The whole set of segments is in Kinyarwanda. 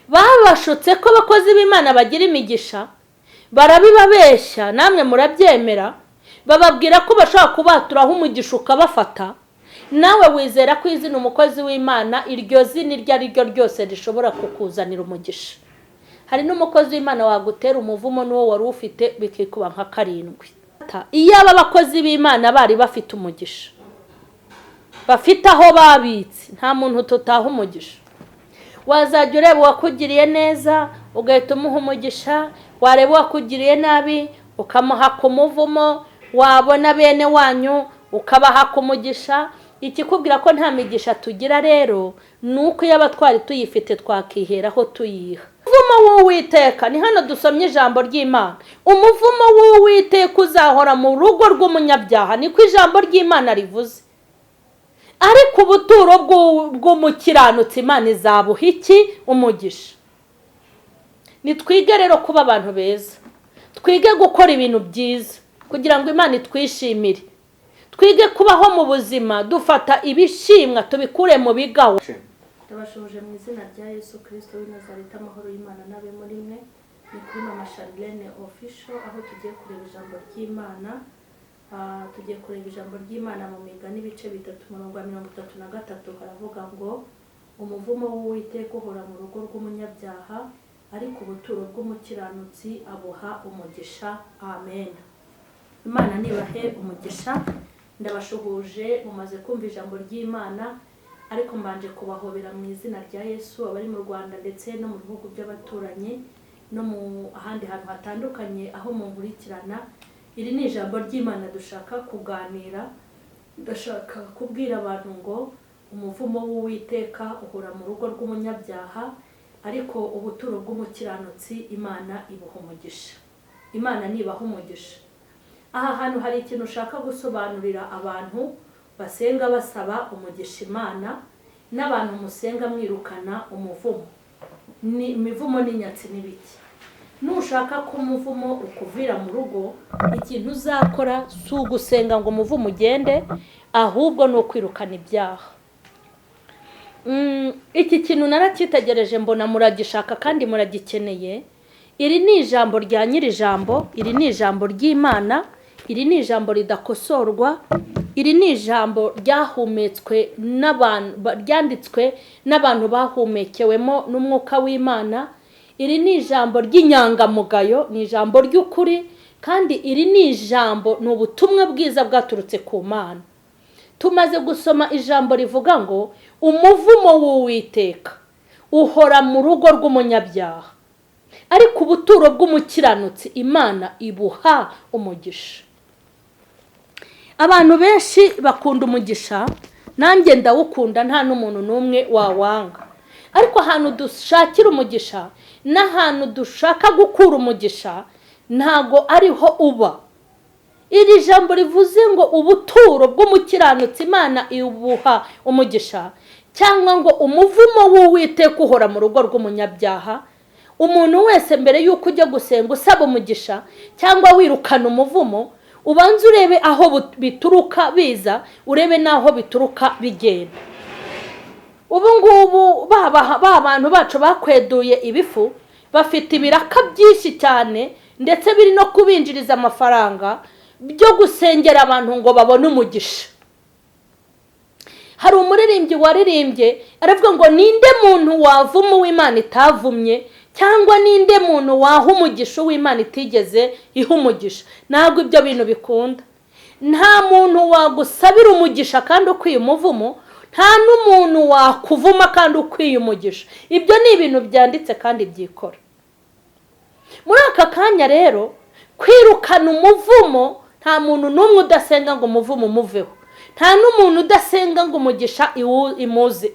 babashutse ko abakozi b'Imana bagira imigisha, barabibabeshya, namwe murabyemera, bababwira ko bashaka kubaturaho umugisha ukabafata. Nawe wizera ko izina umukozi w'Imana, iryo zina iryo ari ryo ryose rishobora kukuzanira umugisha. Hari n'umukozi w'Imana wagutera umuvumo n'uwo wari ufite bikikuba nka 7. Iyo aba bakozi b'Imana bari bafite umugisha, bafite aho babitse, nta muntu tutaha umugisha. Wazajya ureba uwakugiriye neza ugahita umuha umugisha, wareba uwakugiriye nabi ukamuha ku muvumo, wabona bene wanyu ukabaha ku mugisha. Ikikubwira ko nta migisha tugira rero nuko iyo abatwari tuyifite twakiheraho tuyiha. Umuvumo w'Uwiteka, ni hano dusomye ijambo ry'Imana. Umuvumo w'Uwiteka uzahora mu rugo rw'umunyabyaha, niko ijambo ry'Imana rivuze. Ariko ubuturo bw'umukiranutsi Imana izabuha iki? Umugisha. Nitwige rero kuba abantu beza, twige gukora ibintu byiza kugira ngo Imana itwishimire. Twige kubaho mu buzima dufata ibishimwa tubikure mu bigawa. Ndabashuje mu izina rya Yesu Kristo w'i Nazareti, amahoro y'Imana nabe muri mwe. Ni kuri Mama Charlene Official, aho tugiye kureba ijambo ry'Imana. Tugiye kureba ijambo ry'Imana mu Migani ibice 3:33 haravuga ngo umuvumo w'Uwiteka uhora mu rugo rw'umunyabyaha, ariko ubuturo bw'umukiranutsi abuha umugisha. Amen. Imana nibahe umugisha. Ndabashuhuje, mumaze kumva ijambo ry'Imana, ariko mbanje kubahobera mu izina rya Yesu, abari mu Rwanda ndetse no mu bihugu by'abaturanyi no mu ahandi hantu hatandukanye aho munkurikirana. Iri ni ijambo ry'Imana dushaka kuganira. Ndashaka kubwira abantu ngo umuvumo w'Uwiteka uhora mu rugo rw'umunyabyaha, ariko ubuturo bw'umukiranutsi Imana ibuha umugisha. Imana nibaha umugisha. Aha hantu hari ikintu ushaka gusobanurira abantu basenga basaba umugisha Imana, n'abantu musenga mwirukana umuvumo. Ni imivumo n'inyatsi n'ibiki. Nushaka ko umuvumo ukuvira mu rugo, ikintu uzakora si ugusenga ngo umuvumo ugende, ahubwo no kwirukana ibyaha. Iki kintu narakitegereje mbona muragishaka kandi muragikeneye. Iri ni ijambo rya nyir'ijambo, iri ni ijambo ry'Imana, iri ni ijambo ridakosorwa, iri ni ijambo ryahumetswe n'abantu, ryanditswe n'abantu bahumekewemo n'umwuka w'Imana. Iri ni ijambo ry'inyangamugayo, ni ijambo ry'ukuri, kandi iri ni ijambo, ni ubutumwa bwiza bwaturutse ku Mana. Tumaze gusoma ijambo rivuga ngo umuvumo w'Uwiteka uhora mu rugo rw'umunyabyaha, ariko ubuturo bw'umukiranutsi Imana ibuha umugisha. Abantu benshi bakunda umugisha, nanjye ndawukunda, nta n'umuntu n'umwe wawanga. Ariko ahantu dushakira umugisha n'ahantu dushaka gukura umugisha ntago ariho uba. Iri jambo rivuze ngo ubuturo bw'umukiranutsi Imana ibuha umugisha, cyangwa ngo umuvumo w'Uwiteka uhora mu rugo rw'umunyabyaha. Umuntu wese mbere yuko ujya gusenga usaba umugisha cyangwa wirukana umuvumo, ubanze urebe aho bituruka biza, urebe naho bituruka bigenda. Ubu ngubu ba bantu bacu bakweduye ibifu, bafite ibiraka byinshi cyane ndetse biri no kubinjiriza amafaranga byo gusengera abantu ngo babone umugisha. Hari umuririmbyi waririmbye aravuga ngo ninde muntu wavuma w'Imana itavumye, cyangwa ninde muntu waha umugisha w'Imana itigeze iha umugisha. Ntabwo ibyo bintu bikunda. Nta muntu wagusabira umugisha kandi ukwiye umuvumo, nta n'umuntu wakuvuma kandi ukwiye umugisha. Ibyo ni ibintu byanditse kandi byikora. Muri aka kanya rero kwirukana umuvumo, nta muntu n'umwe udasenga ngo umuvumo umuveho. Nta n'umuntu udasenga ngo umugisha imuze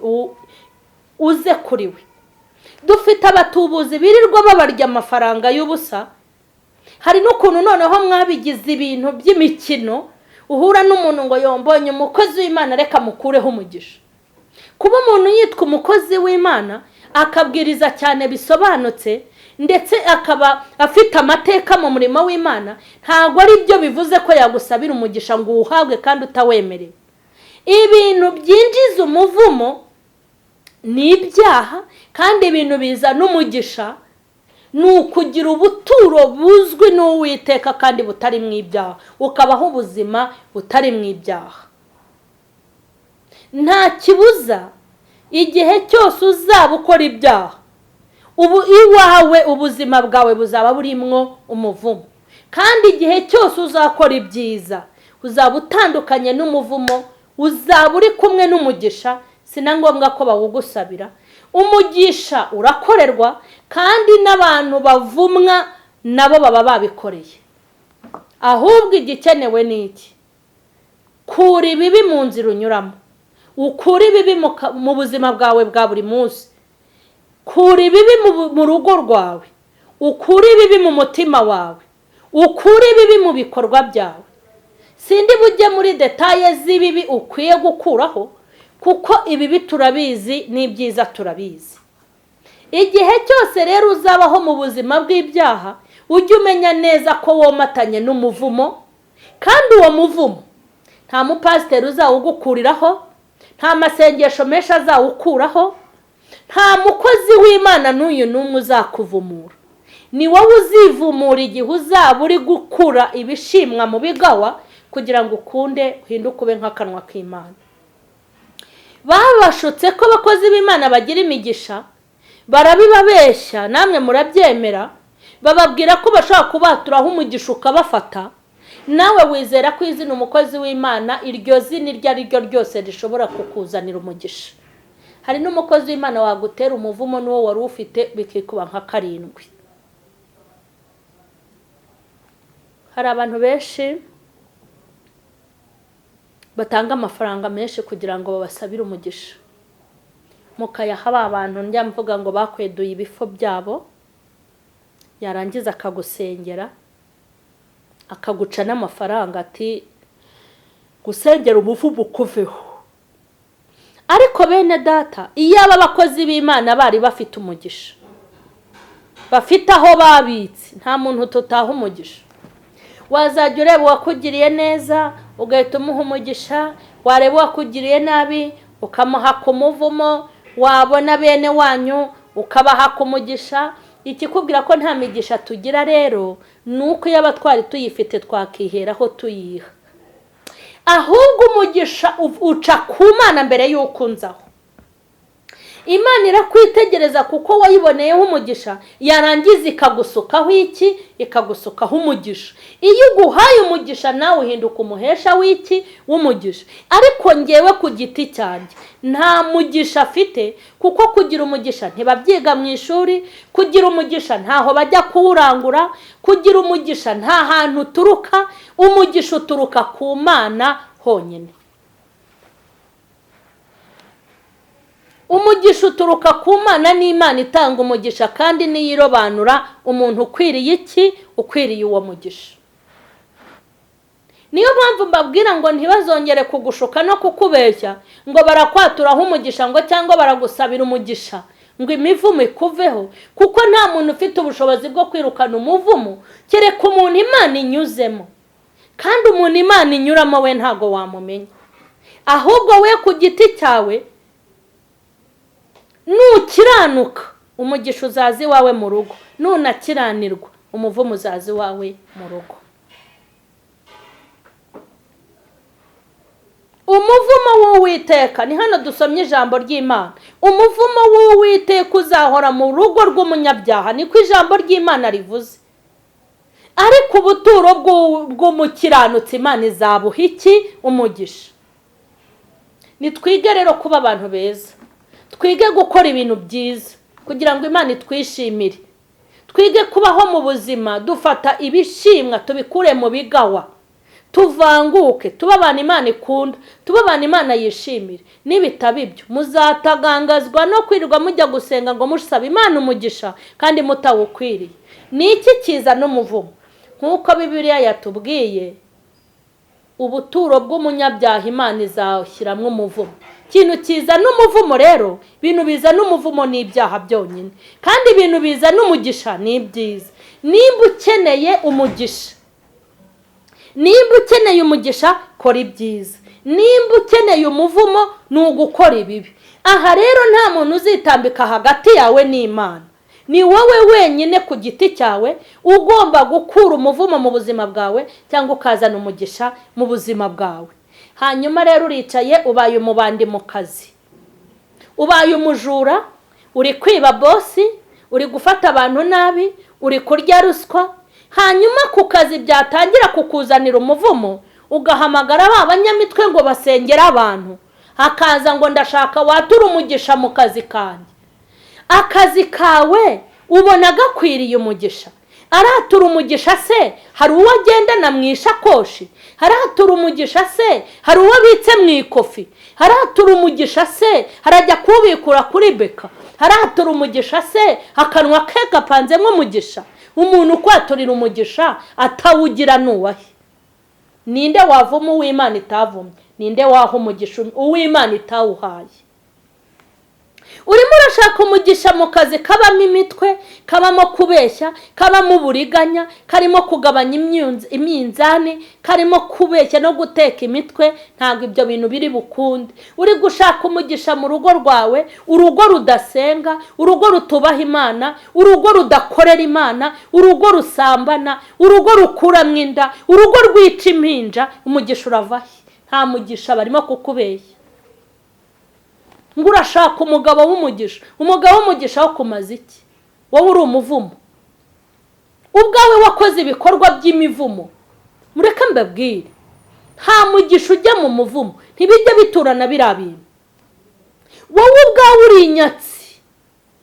uze kuri we. Dufite abatubuzi birirwa babarya amafaranga y'ubusa. Hari n'ukuntu noneho mwabigize ibintu by'imikino, uhura n'umuntu ngo yombonye umukozi w'Imana reka mukureho umugisha. Kuba umuntu yitwa umukozi w'Imana akabwiriza cyane bisobanutse, ndetse akaba afite amateka mu murimo w'Imana, ntago ari byo bivuze ko yagusabira umugisha ngo uwuhabwe kandi utawemerewe. Ibintu byinjiza umuvumo ni ibyaha, kandi ibintu biza n'umugisha ni ukugira ubuturo buzwi n'Uwiteka kandi butari mu ibyaha, ukabaho ubuzima butari mu ibyaha. Nta kibuza igihe cyose uzaba ukora ibyaha, iwawe ubuzima bwawe buzaba burimwo umuvumo, kandi igihe cyose uzakora ibyiza uzaba utandukanye n'umuvumo, uzaba uri kumwe n'umugisha. Sina ngombwa ko bawugusabira, umugisha urakorerwa, kandi n'abantu bavumwa nabo baba babikoreye. Ahubwo igikenewe ni iki? Kura ibibi mu nzira unyuramo, ukura ibibi mu buzima bwawe bwa buri munsi, kura ibibi mu rugo rwawe, ukura ibibi mu mutima wawe, ukura ibibi mu bikorwa byawe. Sindi bujye muri detaye z'ibibi ukwiye gukuraho, kuko ibibi turabizi n'ibyiza turabizi. Igihe cyose rero uzabaho mu buzima bw'ibyaha, ujye umenya neza ko womatanye n'umuvumo, kandi uwo muvumo nta mupasiteri uzawugukuriraho, nta masengesho menshi azawukuraho, nta mukozi w'Imana n'uyu n'umwe uzakuvumura. Ni wowe uzivumura igihe uzaba uri gukura ibishimwa mu bigawa, kugira ngo ukunde uhinduke ube nk'akanwa k'Imana. Babashutse ko abakozi b'Imana bagira imigisha, barabibabeshya, namwe murabyemera, bababwira ko bashobora kubaturaho umugisha ukabafata. Nawe wizera ko izina umukozi w'Imana, iryo zina iryo ari ryo ryose rishobora kukuzanira umugisha. Hari n'umukozi w'Imana wagutera umuvumo n'uwo wari ufite bikikuba nka 7. Hari abantu benshi batanga amafaranga menshi kugira ngo babasabire umugisha, mukayaha abantu njya mvuga ngo bakweduye ibifo byabo, yarangiza akagusengera akaguca n'amafaranga ati gusengera umuvumo ukuveho. Ariko bene data, iyo abakozi b'Imana bari bafite umugisha, bafite aho babitse, nta muntu tutaha umugisha. Wazajya ureba uwakugiriye neza ugahita umuha umugisha, wareba uwakugiriye nabi ukamuha ku muvumo, wabona bene wanyu ukabaha ku mugisha. Ikikubwira ko nta migisha tugira rero, nuko iyo abatwari tuyifite twakiheraho tuyiha. Ahubwo umugisha uca ku Mana mbere y'uko unzaho. Imana irakwitegereza kuko wayiboneyeho umugisha, yarangiza ikagusukaho iki? Ikagusukaho umugisha. Iyo uguhaye umugisha nawe uhinduka umuhesha w'iki? W'umugisha. Ariko ngewe ku giti cyanjye nta mugisha afite, kuko kugira umugisha ntibabyiga mu ishuri, kugira umugisha ntaho bajya kuwurangura, kugira umugisha nta hantu uturuka. Umugisha uturuka ku Mana honyine. Umugisha uturuka ku Mana, n'Imana itanga umugisha, kandi niyo irobanura umuntu ukwiriye iki? Ukwiriye uwo mugisha. Niyo mpamvu mbabwira ngo ntibazongere kugushuka no kukubeshya ngo barakwaturaho umugisha ngo cyangwa baragusabira umugisha ngo imivumo ikuveho, kuko nta muntu ufite ubushobozi bwo kwirukana umuvumo kereka umuntu Imana inyuzemo. Kandi umuntu Imana inyuramo we ntago wamumenya. Ahubwo we ku giti cyawe nukiranuka umugisha uzazi wawe mu rugo, nunakiranirwa umuvumo uzazi wawe mu rugo. Umuvumo w'Uwiteka, ni hano dusomye ijambo ry'Imana, umuvumo w'Uwiteka uzahora mu rugo rw'umunyabyaha, niko ijambo ry'Imana rivuze. Ariko ubuturo bw'umukiranutsi Imana izabuha iki? Umugisha. Nitwige rero kuba abantu beza, twige gukora ibintu byiza kugira ngo Imana itwishimire. Twige kubaho mu buzima dufata ibishimwa tubikure mu bigawa, tuvanguke, tuba abantu Imana ikunda, tuba abantu Imana yishimire. Nibitaba ibyo muzatagangazwa no kwirirwa mujya gusenga ngo musaba Imana umugisha kandi mutawukwiriye. Ni iki kiza n'umuvumo? Nkuko Bibiliya yatubwiye, ubuturo bw'umunyabyaha Imana izashyiramo umuvumo. Ikintu kiza n'umuvumo rero, ibintu biza n'umuvumo n'ibyaha byonyine, kandi ibintu biza n'umugisha ni ibyiza. Nimba ukeneye umugisha, nimba ukeneye umugisha, kora ibyiza. Nimba ukeneye umuvumo, ni ugukora ibibi. aha rero nta muntu uzitambika hagati yawe n'Imana. Ni wowe wenyine ku giti cyawe ugomba gukura umuvumo mu buzima bwawe cyangwa ukazana umugisha mu buzima bwawe. Hanyuma rero uricaye ubaye umubandi mu kazi, ubaye umujura, uri kwiba bosi, uri gufata abantu nabi, uri kurya ruswa. Hanyuma ku kazi byatangira kukuzanira umuvumo, ugahamagara abanyamitwe ngo basengera abantu, hakaza ngo ndashaka watura umugisha mu kazi kanjye. Akazi kawe ubona gakwiriye umugisha, aratura umugisha se hari uwo agendana mu ishakoshi, aratura umugisha se hari uwo bitse mu ikofi, aratura umugisha se harajya kubikura kuri beka, aratura umugisha se akanwa ke gapanzemo umugisha. Umuntu kwaturira umugisha atawugira nuwahe? Ninde wavuma uw'Imana itavumye? Ninde waha umugisha uw'Imana itawuhaye? Urimo urashaka umugisha mu kazi kabamo imitwe, kabamo kubeshya, kabamo uburiganya, karimo kugabanya iminzani, karimo kubeshya no guteka imitwe. Ntabwo ibyo bintu biri bukunde. Uri gushaka umugisha mu rugo rwawe, urugo rudasenga, urugo rutubaha Imana, urugo rudakorera Imana, urugo rusambana, urugo rukuramo inda, urugo rwica impinja, umugisha uravahe? Nta mugisha, barimo kukubeshya. Ngo urashaka umugabo w'umugisha. Umugabo w'umugisha wo kumaza iki? Wowe uri umuvumo, ubwawe wakoze ibikorwa by'imivumo. Mureke mbabwire, nta mugisha ujya mu muvumo, ntibijya biturana biriya bintu. Wowe ubwawe uri inyatsi,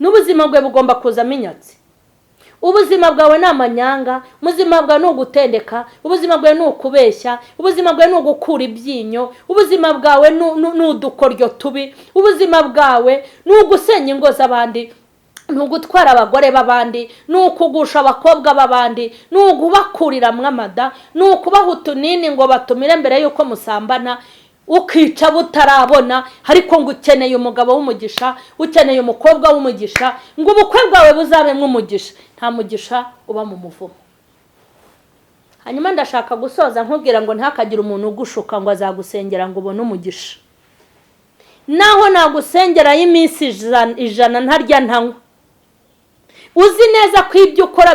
n'ubuzima bwawe bugomba kuzamo inyatsi. Ubuzima bwawe ni amanyanga, ubuzima bwawe ni ugutendeka, ubuzima bwawe ni ukubeshya, ubuzima bwawe ni ugukura ibyinyo, ubuzima bwawe ni udukoryo tubi, ubuzima bwawe ni ugusenya ingo z'abandi, ni ugutwara abagore b'abandi, ni ukugusha abakobwa b'abandi, ni ukubakurira amada, ni ukubaha utunini ngo batumire mbere y'uko musambana, ukica butarabona. Ariko ngo ukeneye umugabo w'umugisha, ukeneye umukobwa w'umugisha, ngo ubukwe bwawe buzabemwe umugisha. Nta mugisha uba mu muvumo. Hanyuma ndashaka gusoza nkubwira ngo ntihakagire umuntu ugushuka ngo azagusengera ngo ubone umugisha. Naho nagusengera y'iminsi 100 ntarya ntanywa, uzi neza ko ibyo ukora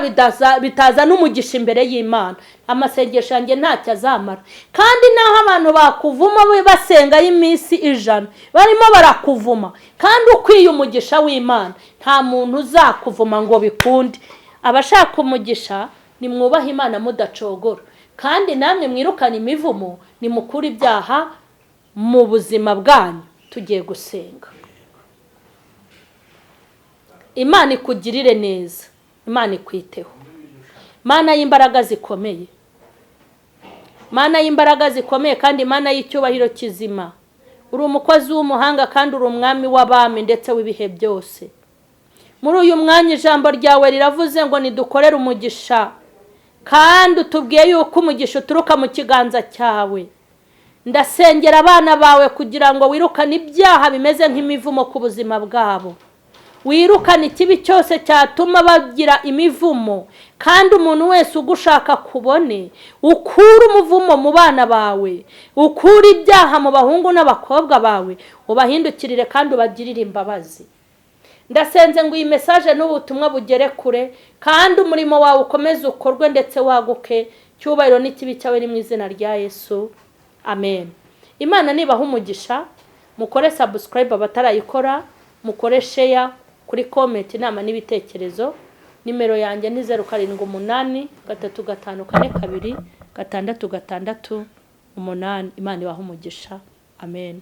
bitaza n'umugisha imbere y'Imana, amasengesho yanjye ntacyo azamara. Kandi naho abantu bakuvuma basenga y'iminsi 100 barimo barakuvuma, kandi ukwiye umugisha w'Imana, nta muntu uzakuvuma ngo bikunde. Abashaka umugisha nimwubaha Imana mudacogora, kandi namwe mwirukana imivumo, nimukura ibyaha mu buzima bwanyu. Tugiye gusenga. Imana ikugirire neza, Imana ikwiteho. Mana y'imbaraga zikomeye, Mana y'imbaraga zikomeye kandi Imana y'icyubahiro kizima. Uri umukozi w'umuhanga kandi uri umwami w'abami ndetse w'ibihe byose. Muri uyu mwanya ijambo ryawe riravuze ngo nidukorere umugisha, kandi utubwiye yuko umugisha uturuka mu kiganza cyawe. Ndasengera abana bawe kugira ngo wirukane ibyaha bimeze nk'imivumo ku buzima bwabo, wirukane ikibi cyose cyatuma bagira imivumo, kandi umuntu wese ugushaka kubone, ukura umuvumo mu bana bawe, ukura ibyaha mu bahungu n'abakobwa bawe, ubahindukirire kandi ubagirire imbabazi. Ndasenze ngo iyi message n'ubutumwa bugere kure, kandi umurimo wawe ukomeze ukorwe ndetse waguke. Cyubahiro n'ikibi cyawe ni mu izina rya Yesu, amen. Imana nibaha umugisha. Mukore subscribe abatarayikora, mukore share, kuri comment inama n'ibitekerezo. Nimero yanjye ni 078 354 2 6 6 8. Imana ibaha umugisha, amen.